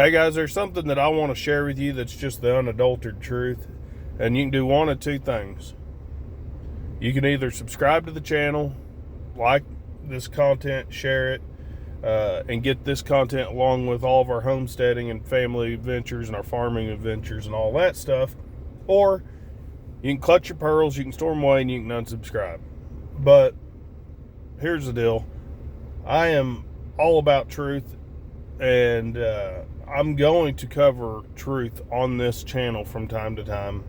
Hey guys, there's something that I want to share with you that's just the unadulterated truth. And you can do one of two things. You can either subscribe to the channel, like this content, share it, and get this content along with all of our homesteading and family adventures and our farming adventures and all that stuff. Or you can clutch your pearls, you can store them away, and you can unsubscribe. But here's the deal. I am all about truth, and I'm going to cover truth on this channel from time to time.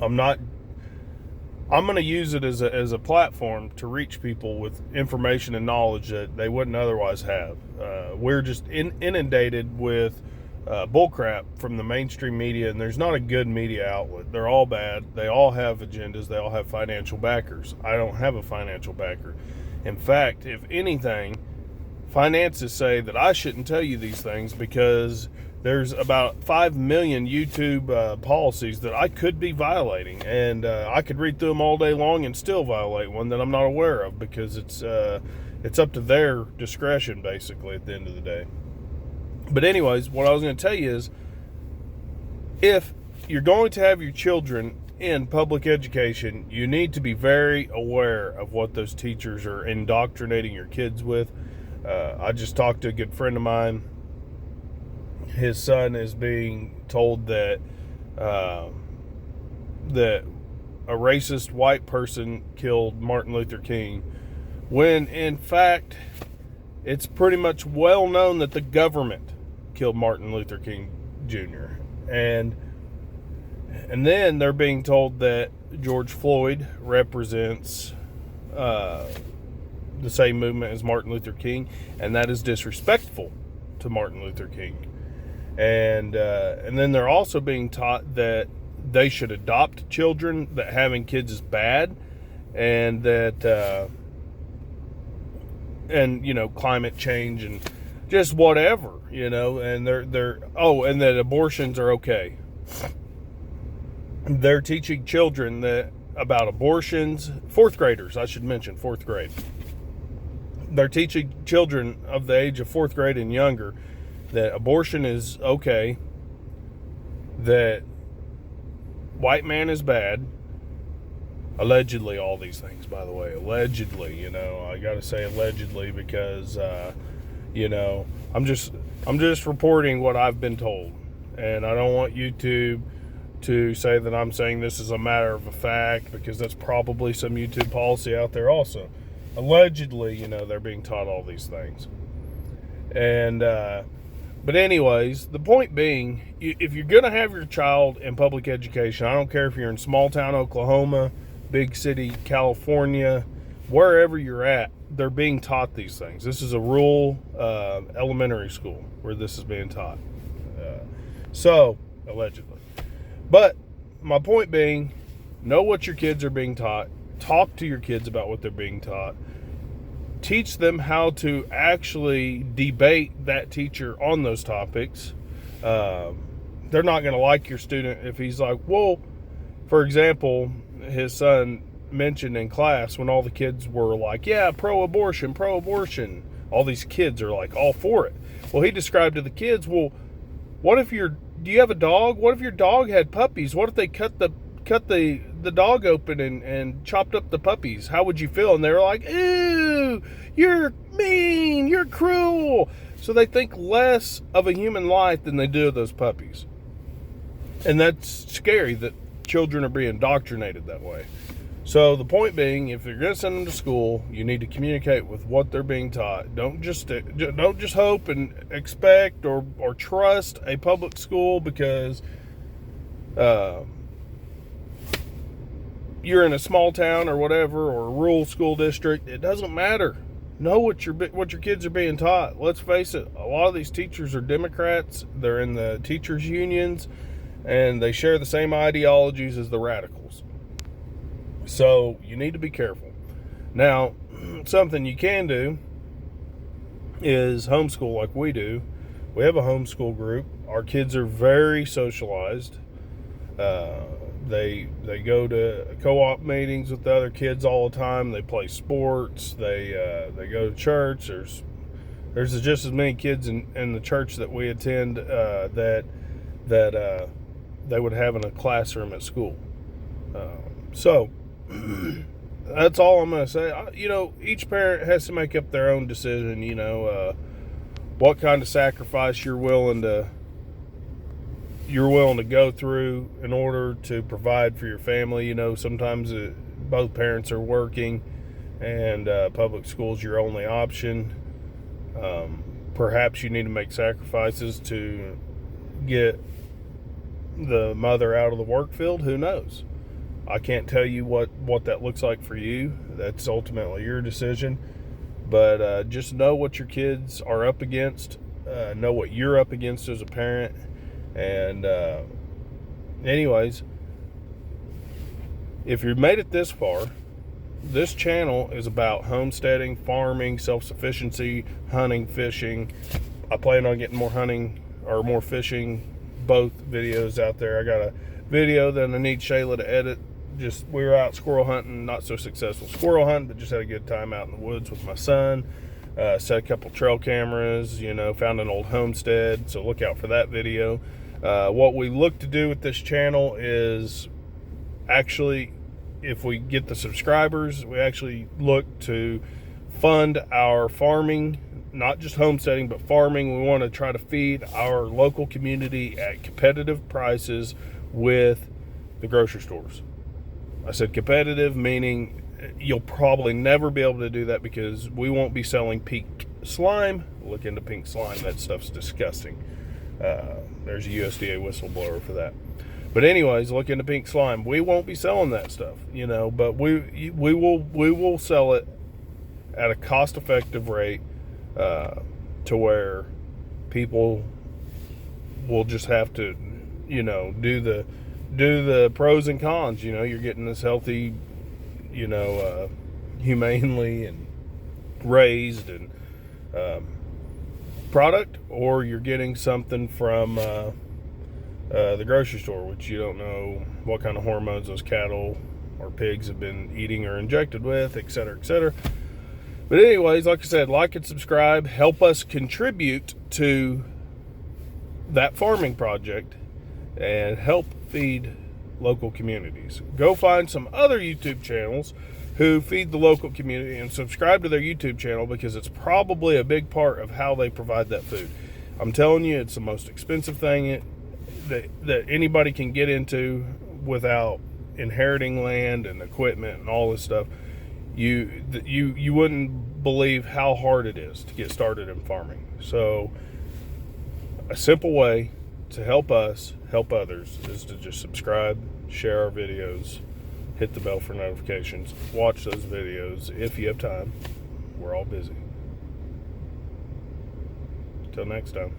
I'm going to use it as a platform to reach people with information and knowledge that they wouldn't otherwise have. We're just inundated with bullcrap from the mainstream media, and there's not a good media outlet. They're all bad. They all have agendas. They all have financial backers. I don't have a financial backer. In fact, if anything, finances say that I shouldn't tell you these things because there's about 5 million YouTube policies that I could be violating, and I could read through them all day long and still violate one that I'm not aware of, because it's up to their discretion, basically, at the end of the day. But anyways, what I was going to tell you is, if you're going to have your children in public education, you need to be very aware of what those teachers are indoctrinating your kids with. I just talked to a good friend of mine. His son is being told that that a racist white person killed Martin Luther King, when in fact it's pretty much well known that the government killed Martin Luther King Jr. And then they're being told that George Floyd represents the same movement as Martin Luther King, and that is disrespectful to Martin Luther King. And then they're also being taught that they should adopt children, that having kids is bad, and that and climate change and just whatever, and and that abortions are okay. They're teaching children that about abortions. Fourth graders, I should mention, fourth grade. They're teaching children of the age of fourth grade and younger that abortion is okay, that white man is bad. Allegedly, all these things, by the way, allegedly, I got to say allegedly, because, I'm just reporting what I've been told, and I don't want YouTube to say that I'm saying this is a matter of a fact, because that's probably some YouTube policy out there also. Allegedly, they're being taught all these things. And, but anyways, the point being, if you're going to have your child in public education, I don't care if you're in small town Oklahoma, big city California, wherever you're at, they're being taught these things. This is a rural elementary school where this is being taught. So, allegedly. But my point being, know what your kids are being taught. Talk to your kids about what they're being taught. Teach them how to actually debate that teacher on those topics. They're not going to like your student if he's like, well, for example, his son mentioned in class when all the kids were like, yeah, pro-abortion. All these kids are like all for it. Well, he described to the kids, well, do you have a dog? What if your dog had puppies? What if they cut the dog open and chopped up the puppies? How would you feel? And they were like, ew, you're mean, you're cruel. So they think less of a human life than they do of those puppies. And that's scary that children are being indoctrinated that way. So the point being, if you're going to send them to school, you need to communicate with what they're being taught. Don't just hope and expect or trust a public school because you're in a small town or whatever, or a rural school district. It doesn't matter. Know what your kids are being taught. Let's face it, a lot of these teachers are Democrats. They're in the teachers' unions, and they share the same ideologies as the radicals. So you need to be careful. Now, something you can do is homeschool like we do. We have a homeschool group. Our kids are very socialized. They go to co-op meetings with the other kids all the time. They play sports. They go to church. There's just as many kids in the church that we attend that they would have in a classroom at school. So that's all I'm going to say. Each parent has to make up their own decision, what kind of sacrifice you're willing to go through in order to provide for your family. Sometimes both parents are working and public school's your only option. Perhaps you need to make sacrifices to get the mother out of the work field. Who knows? I can't tell you what that looks like for you. That's ultimately your decision. But just know what your kids are up against. Know what you're up against as a parent. And anyways, if you've made it this far, this channel is about homesteading, farming, self-sufficiency, hunting, fishing. I plan on getting more hunting or more fishing, both videos out there. I got a video that I need Shayla to edit. We were out squirrel hunting, not so successful squirrel hunting, but just had a good time out in the woods with my son. Set a couple trail cameras, found an old homestead, so look out for that video. What we look to do with this channel is actually, if we get the subscribers, we actually look to fund our farming, not just homesteading, but farming. We want to try to feed our local community at competitive prices with the grocery stores. I said competitive, meaning you'll probably never be able to do that because we won't be selling pink slime. Look into pink slime. That stuff's disgusting. There's a USDA whistleblower for that. But anyways, look into pink slime. We won't be selling that stuff, but we will sell it at a cost-effective rate to where people will just have to, do the pros and cons. You're getting this healthy, humanely and raised and product, or you're getting something from the grocery store, which you don't know what kind of hormones those cattle or pigs have been eating or injected with, et cetera, et cetera. But anyways, like I said, like and subscribe. Help us contribute to that farming project and help feed local communities. Go find some other YouTube channels who feed the local community and subscribe to their YouTube channel, because it's probably a big part of how they provide that food. I'm telling you, it's the most expensive thing that anybody can get into without inheriting land and equipment and all this stuff. You wouldn't believe how hard it is to get started in farming. So a simple way to help us help others is to just subscribe, share our videos, hit the bell for notifications, watch those videos if you have time. We're all busy. Till next time.